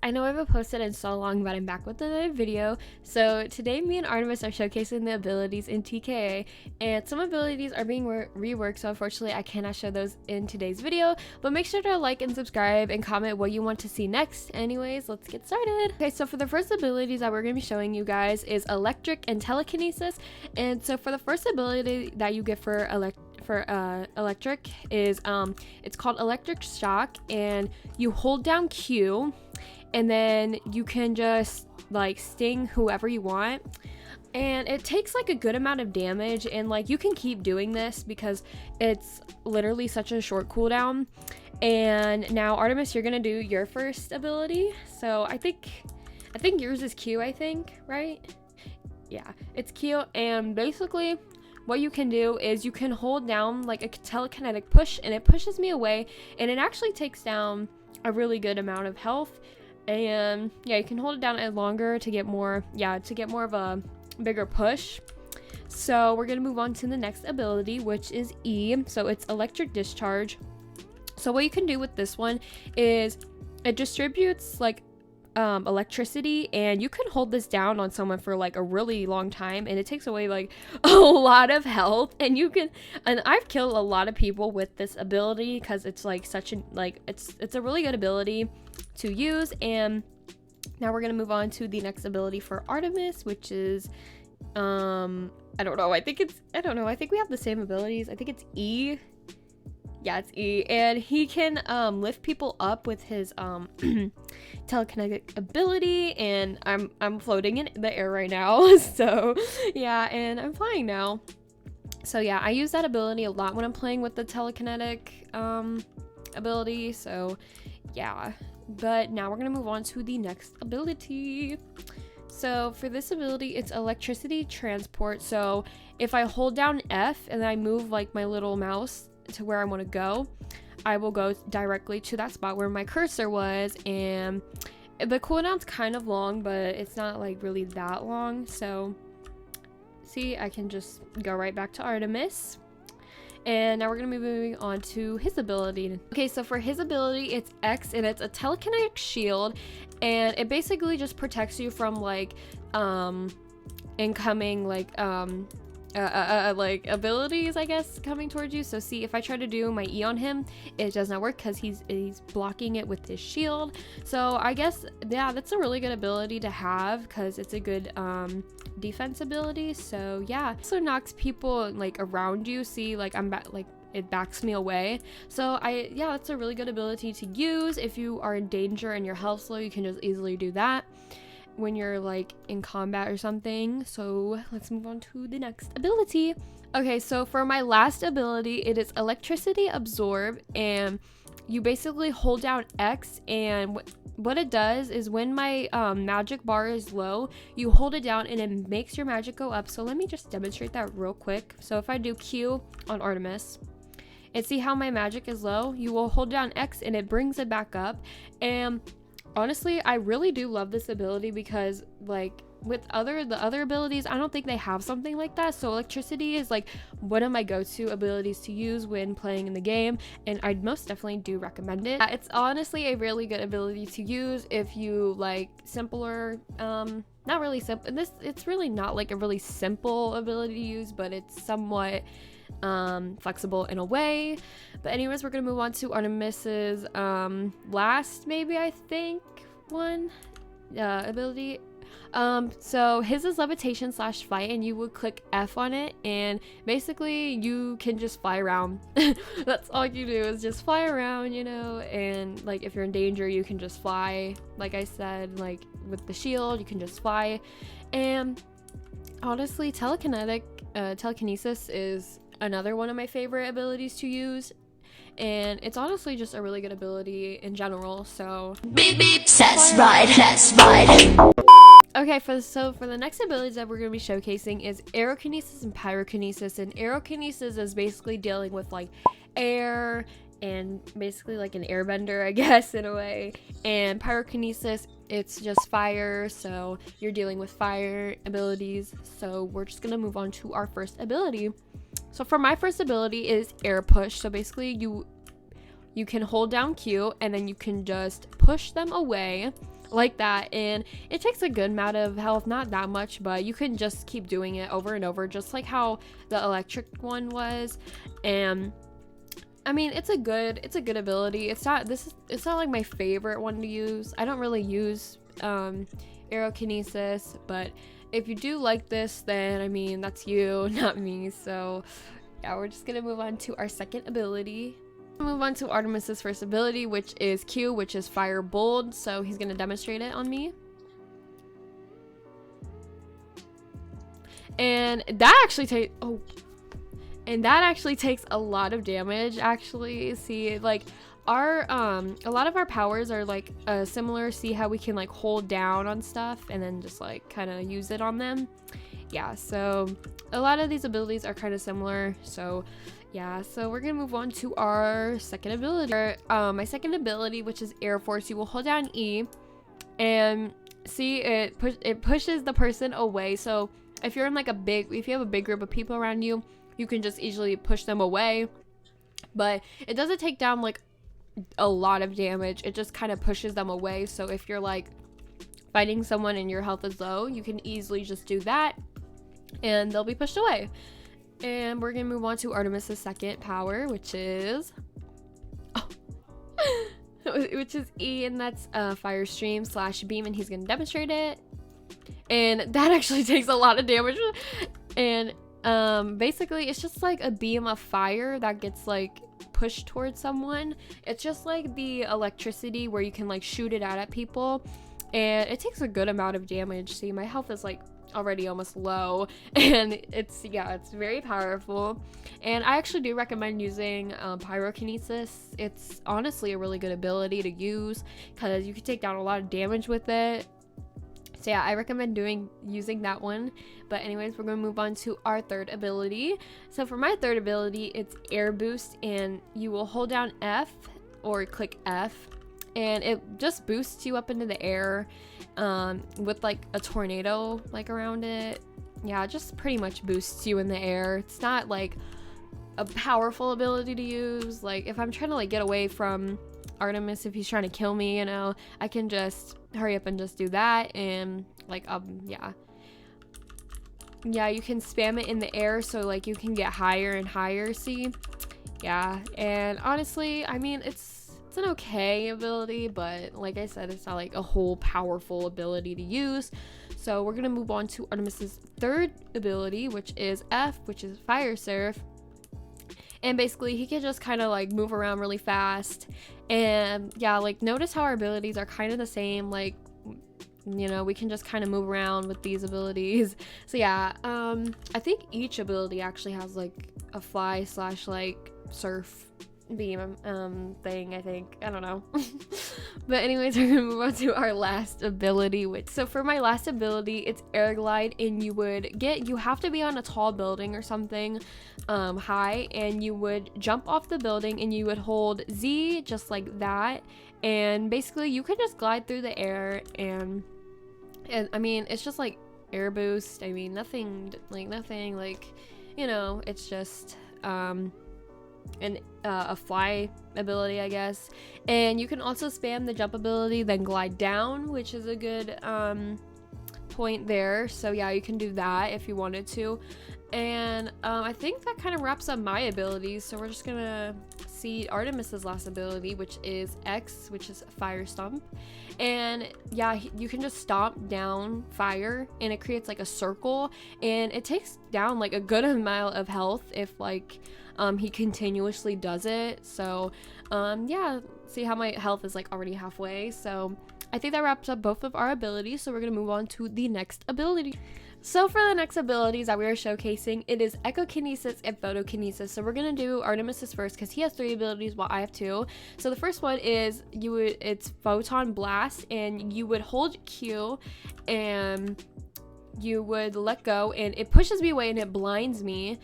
I know I haven't posted in so long, but I'm back with another video. So today me and 𝘀𝗲𝐻𝗁 are showcasing the abilities in TKA, and some abilities are being reworked, so unfortunately I cannot show those in today's video, but make sure to like and subscribe and comment what you want to see next. Anyways, let's get started. Okay, so for the first abilities that we're going to be showing you guys is electric and telekinesis. And so for the first ability that you get for electric is it's called electric shock, and you hold down Q and then you can just like sting whoever you want, and it takes like a good amount of damage, and like you can keep doing this because it's literally such a short cooldown. And now 𝘀𝗀𝐻𝗁, you're gonna do your first ability. So I think yours is Q, I think, right? Yeah, it's Q. And basically what you can do is you can hold down like a telekinetic push, and it pushes me away, and it actually takes down a really good amount of health. And yeah, you can hold it down longer to get more of a bigger push. So we're gonna move on to the next ability, which is E. So it's electric discharge. So what you can do with this one is it distributes like electricity, and you can hold this down on someone for like a really long time, and it takes away like a lot of health. And I've killed a lot of people with this ability because it's like it's a really good ability to use. And now we're gonna move on to the next ability for 𝘀𝗀𝐻𝗁, which is I don't know, I think we have the same abilities. I think it's E. Yeah, it's E, and he can lift people up with his telekinetic ability. And I'm floating in the air right now. So yeah, and I'm flying now. So yeah, I use that ability a lot when I'm playing with the telekinetic ability. So yeah, but now we're gonna move on to the next ability. So for this ability, it's electricity transport. So if I hold down F and I move like my little mouse to where I want to go, I will go directly to that spot where my cursor was. And the cooldown's kind of long, but it's not like really that long. So see, I can just go right back to 𝘀𝗀𝐻𝗁. And now we're gonna be moving on to his ability. Okay, so for his ability, it's X, and it's a telekinetic shield, and it basically just protects you from like incoming like abilities, I guess, coming towards you. So see, if I try to do my E on him, it does not work because he's blocking it with his shield. So I guess, yeah, that's a really good ability to have because it's a good defense ability. So yeah, so knocks people like around you. See, like it backs me away. So yeah, that's a really good ability to use if you are in danger and your health's low. You can just easily do that when you're like in combat or something. So let's move on to the next ability. Okay, so for my last ability, it is electricity absorb, and you basically hold down X, and what it does is when my magic bar is low, you hold it down and it makes your magic go up. So let me just demonstrate that real quick. So if I do Q on 𝘀𝗀𝐻𝗁 and see how my magic is low, you will hold down X and it brings it back up. And honestly, I really do love this ability because like with the other abilities, I don't think they have something like that. So electricity is like one of my go-to abilities to use when playing in the game, and I most definitely do recommend it. It's honestly a really good ability to use if you like simpler, not really simple. It's really not like a really simple ability to use, but it's somewhat flexible in a way. But anyways, we're gonna move on to 𝘀𝗀𝐻𝗁𝐻's last, maybe I think, one ability. So his is levitation / flight, and you would click F on it, and basically you can just fly around. That's all you do is just fly around, you know. And like if you're in danger, you can just fly, like I said, like with the shield you can just fly. And honestly, telekinesis is another one of my favorite abilities to use, and it's honestly just a really good ability in general. So beep beep, that's right. Okay, for the next abilities that we're going to be showcasing is 𝐨𝐩𝐞𝐧 and Pyrokinesis. And 𝐨𝐩𝐞𝐧 is basically dealing with like air, and basically like an airbender, I guess, in a way. And Pyrokinesis, it's just fire, so you're dealing with fire abilities. So we're just gonna move on to our first ability. So for my first ability is air push. So basically you can hold down Q and then you can just push them away like that, and it takes a good amount of health, not that much, but you can just keep doing it over and over, just like how the electric one was. And I mean, it's a good ability. It's not like my favorite one to use. I don't really use 𝐨𝐻𝐼𝐿𝐼kinesis, but if you do like this, then I mean, that's you, not me. So yeah, we're just gonna move on to our second ability. Move on to Artemis's first ability, which is Q, which is Fire Bold. So he's gonna demonstrate it on me. And that actually takes a lot of damage. Actually, see, like our a lot of our powers are like similar. See how we can like hold down on stuff and then just like kind of use it on them. Yeah, so a lot of these abilities are kind of similar. So yeah, so we're gonna move on to our second ability. My second ability, which is Air Force, you will hold down E, and see it pushes the person away. So if you're in like if you have a big group of people around you, you can just easily push them away. But it doesn't take down like a lot of damage. It just kind of pushes them away. So if you're like fighting someone and your health is low, you can easily just do that, and they'll be pushed away. And we're gonna move on to Artemis's second power, which is E, and that's Fire Stream / Beam, and he's gonna demonstrate it. And that actually takes a lot of damage. And basically it's just like a beam of fire that gets like pushed towards someone. It's just like the electricity where you can like shoot it out at people, and it takes a good amount of damage. See, my health is like already almost low, and it's very powerful. And I actually do recommend using Pyrokinesis. It's honestly a really good ability to use because you can take down a lot of damage with it. So yeah, I recommend using that one. But anyways, we're gonna move on to our third ability. So for my third ability, it's Air Boost, and you will hold down F or click F, and it just boosts you up into the air with like a tornado like around it. Yeah, it just pretty much boosts you in the air. It's not like a powerful ability to use. Like if I'm trying to like get away from Artemis, if he's trying to kill me, you know, I can just hurry up and just do that. And like yeah, you can spam it in the air, so like you can get higher and higher. See, yeah. And honestly, I mean, it's an okay ability, but like I said, it's not like a whole powerful ability to use. So we're gonna move on to Artemis's third ability, which is F, which is Fire Surf. And basically he can just kind of like move around really fast. And yeah, like notice how our abilities are kind of the same. Like, you know, we can just kind of move around with these abilities. So yeah, I think each ability actually has like a fly / like surf beam thing, I think. I don't know. But anyways, we're gonna move on to our last ability. So for my last ability, it's Air Glide, and you have to be on a tall building or something high, and you would jump off the building and you would hold Z just like that, and basically you can just glide through the air. And I mean, it's just like air boost. I mean, nothing like, you know, it's just a fly ability, I guess. And you can also spam the jump ability, then glide down, which is a good point there. So yeah, you can do that if you wanted to. And I think that kind of wraps up my abilities. So we're just gonna see Artemis's last ability, which is X, which is Fire Stomp. And yeah, you can just stomp down fire, and it creates like a circle, and it takes down like a good amount of health if like he continuously does it. So yeah, see how my health is like already halfway. So I think that wraps up both of our abilities. So we're gonna move on to the next ability. So for the next abilities that we are showcasing, it is Echokinesis and Photokinesis. So we're gonna do Artemis's first because he has 3 abilities while I have 2. So the first one is it's Photon Blast, and you would hold Q and you would let go, and it pushes me away and it blinds me.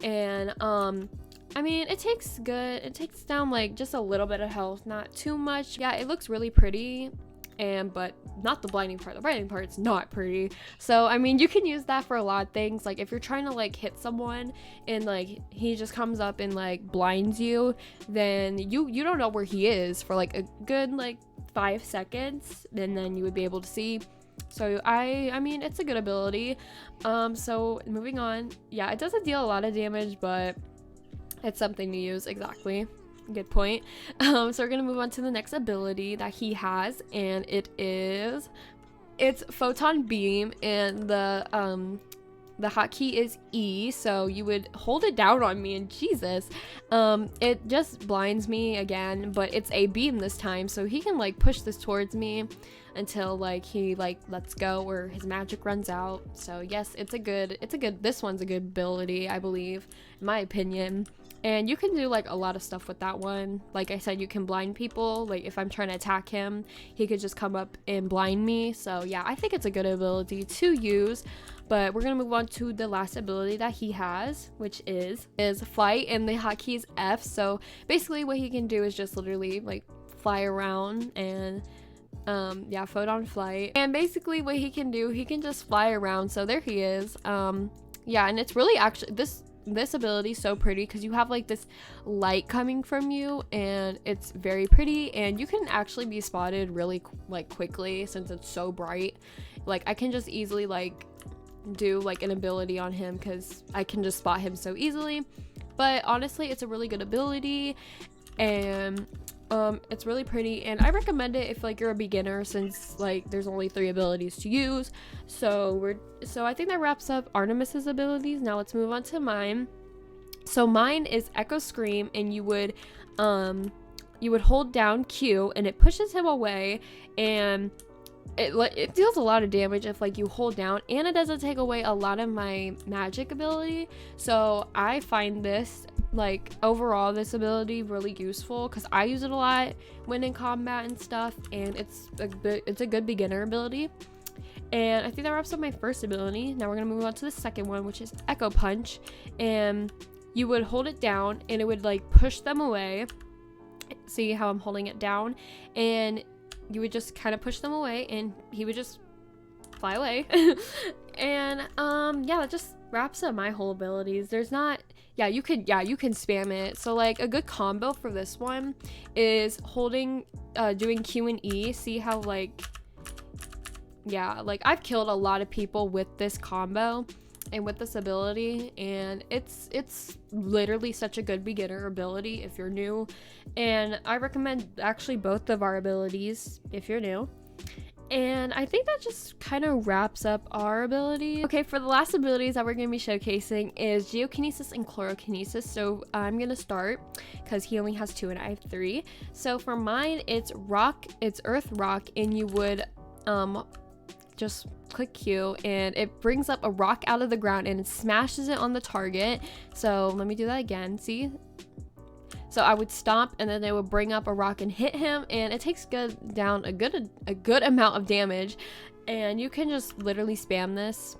And I mean, it takes down like just a little bit of health, not too much. Yeah, it looks really pretty. but not the blinding part. The blinding part's not pretty. So I mean, you can use that for a lot of things. Like if you're trying to like hit someone and like he just comes up and like blinds you, then you don't know where he is for like a good like 5 seconds, and then you would be able to see. So I mean, it's a good ability. So moving on, yeah, it doesn't deal a lot of damage, but it's something to use. Exactly, good point. So we're gonna move on to the next ability that he has, and it's photon beam, and the hotkey is E, so you would hold it down on me, and Jesus, it just blinds me again, but it's a beam this time, so he can like push this towards me until like he like lets go or his magic runs out. So yes, this one's a good ability, I believe, in my opinion. And you can do like a lot of stuff with that one. Like I said, you can blind people. Like if I'm trying to attack him, he could just come up and blind me. So yeah, I think it's a good ability to use. But we're gonna move on to the last ability that he has, which is flight, and the hotkey is F. So basically what he can do is just literally like fly around, and yeah, photon flight. And basically what he can do, he can just fly around. So there he is. Yeah, and it's really actually this ability is so pretty because you have like this light coming from you, and it's very pretty, and you can actually be spotted really like quickly since it's so bright. Like I can just easily like do like an ability on him because I can just spot him so easily. But honestly, it's a really good ability, and it's really pretty, and I recommend it if like you're a beginner, since like there's only 3 abilities to use. So I think that wraps up Artemis's abilities. Now let's move on to mine. So mine is Echo Scream, and you would hold down Q, and it pushes him away, and it deals a lot of damage if like you hold down, and it doesn't take away a lot of my magic ability. So I find this like overall this ability really useful because I use it a lot when in combat and stuff, and it's a good beginner ability. And I think that wraps up my first ability. Now we're gonna move on to the second one, which is Echo Punch, and you would hold it down and it would like push them away. See how I'm holding it down, and you would just kind of push them away, and he would just fly away. And yeah, that just wraps up my whole abilities. There's not, yeah, you can spam it. So like a good combo for this one is holding doing Q and E. See how like, yeah, like I've killed a lot of people with this combo and with this ability, and it's literally such a good beginner ability if you're new. And I recommend actually both of our abilities if you're new. And I think that just kind of wraps up our ability. Okay, for the last abilities that we're going to be showcasing is GeokinesisChlorokinesis and 𝐸𝐻𝐿okinesis. So I'm going to start because he only has 2 and I have 3. So for mine, it's Earth Rock, and you would just click Q, and it brings up a rock out of the ground and it smashes it on the target. So let me do that again. See? So I would stomp, and then they would bring up a rock and hit him, and it takes down a good amount of damage. And you can just literally spam this,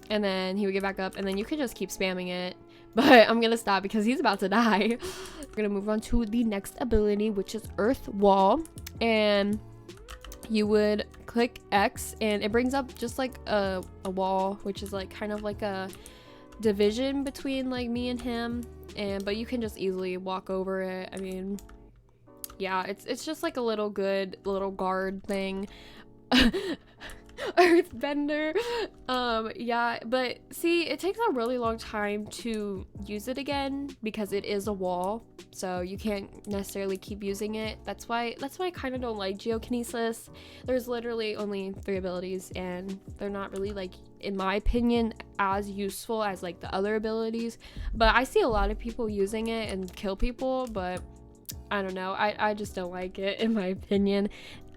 and then he would get back up, and then you can just keep spamming it. But I'm gonna stop because he's about to die. We're gonna move on to the next ability, which is Earth Wall, and you would click X, and it brings up just like a wall, which is like kind of like a division between like me and him, but you can just easily walk over it. I mean, yeah, it's just like a little guard thing. Earthbender. Yeah, but see, it takes a really long time to use it again because it is a wall, so you can't necessarily keep using it. That's why I kind of don't like GeoKinesis. There's literally only 3 abilities, and they're not really, like, in my opinion, as useful as like the other abilities. But I see a lot of people using it and kill people, but I don't know, I just don't like it, in my opinion.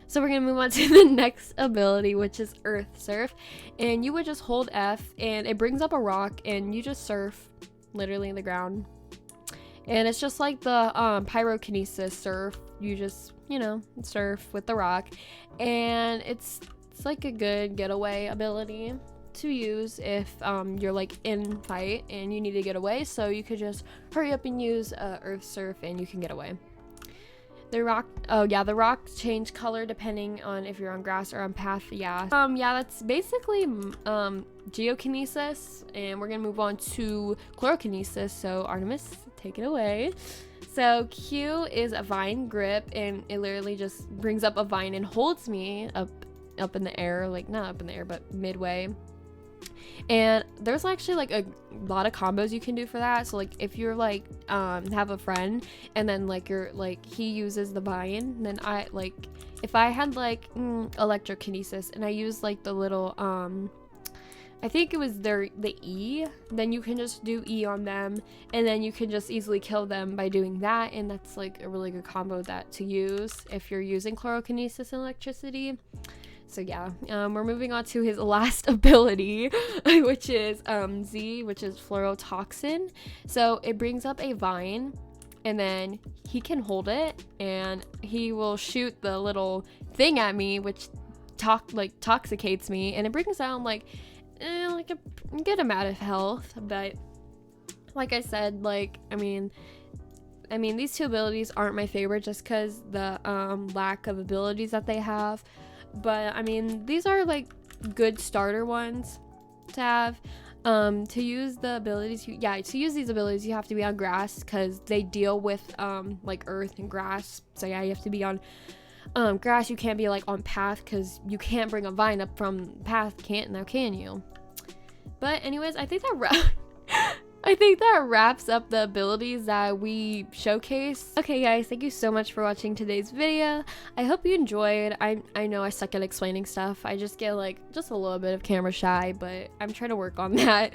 So we're gonna move on to the next ability, which is Earth Surf, and you would just hold F, and it brings up a rock, and you just surf literally in the ground. And it's just like the Pyrokinesis surf. You just, you know, surf with the rock, and it's like a good getaway ability to use if you're like in fight and you need to get away. So you could just hurry up and use Earth Surf, and you can get away. The rocks change color depending on if you're on grass or on path. Yeah, that's basically GeoKinesis, and we're gonna move on to Chlorokinesis. So Artemis, take it away. So Q is a vine grip, and it literally just brings up a vine and holds me up in the air, like not up in the air but midway. And there's actually like a lot of combos you can do for that. So like if you're like have a friend and then like you're like he uses the vine, then I like if I had like electrokinesis and I used like the little I think it was the E, then you can just do E on them, and then you can just easily kill them by doing that. And that's like a really good combo to use if you're using chlorokinesis and electricity. So yeah, we're moving on to his last ability, which is Z, which is fluorotoxin. So it brings up a vine, and then he can hold it, and he will shoot the little thing at me, which toxicates me, and it brings down like a good amount of health. But like I said, like I mean these two abilities aren't my favorite just because the lack of abilities that they have. But I mean, these are like good starter ones to have. To use the abilities, to use these abilities, you have to be on grass because they deal with like earth and grass. So yeah, you have to be on grass. You can't be like on path because you can't bring a vine up from path. Can you? But anyways, I think that wraps up the abilities that we showcase. Okay guys, thank you so much for watching today's video. I hope you enjoyed. I know I suck at explaining stuff. I just get like just a little bit of camera shy, but I'm trying to work on that.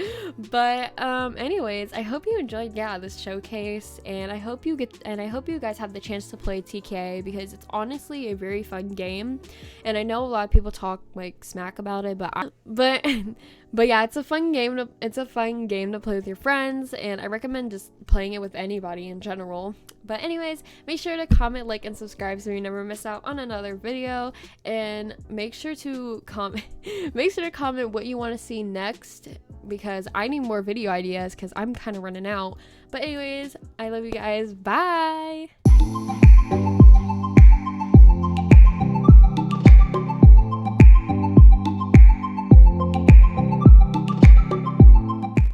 But anyways, I hope you enjoyed this showcase, and I hope you guys have the chance to play TKA because it's honestly a very fun game. And I know a lot of people talk like smack about it, but yeah, it's a fun game to play with your friends, and I recommend just playing it with anybody in general. But anyways, make sure to comment, like, and subscribe so you never miss out on another video, and make sure to comment what you want to see next because I need more video ideas because I'm kind of running out. But anyways, I love you guys. Bye.